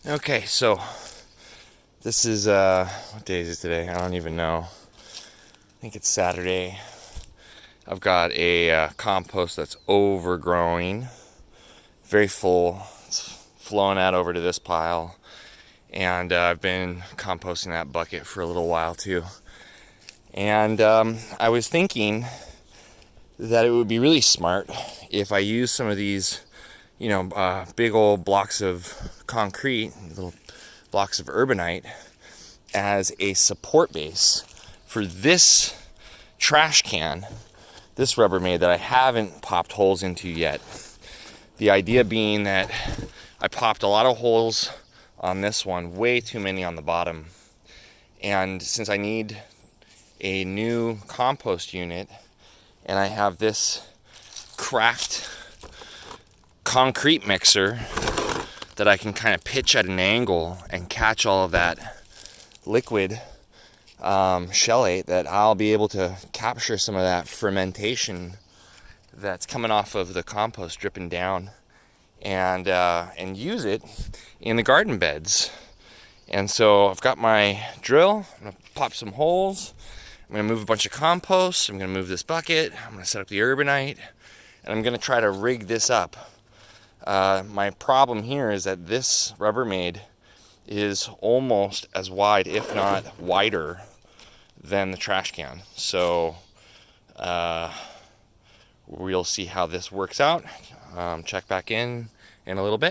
Okay, so this is what day is it today? I don't even know. I think it's Saturday. I've got a compost that's overgrowing, very full. It's flowing out over to this pile, and I've been composting that bucket for a little while too. And I was thinking that it would be really smart if I use some of these, big old blocks of concrete, little blocks of urbanite, as a support base for this trash can, this Rubbermaid that I haven't popped holes into yet. The idea being that I popped a lot of holes on this one, way too many on the bottom. And since I need a new compost unit and I have this cracked concrete mixer that I can kind of pitch at an angle and catch all of that liquid shellate, that I'll be able to capture some of that fermentation that's coming off of the compost dripping down and use it in the garden beds. And so I've got my drill. I'm gonna pop some holes. I'm gonna move a bunch of compost. I'm gonna move this bucket. I'm gonna set up the urbanite, and I'm gonna try to rig this up. My problem here is that this Rubbermaid is almost as wide, if not wider, than the trash can. So we'll see how this works out. Check back in a little bit.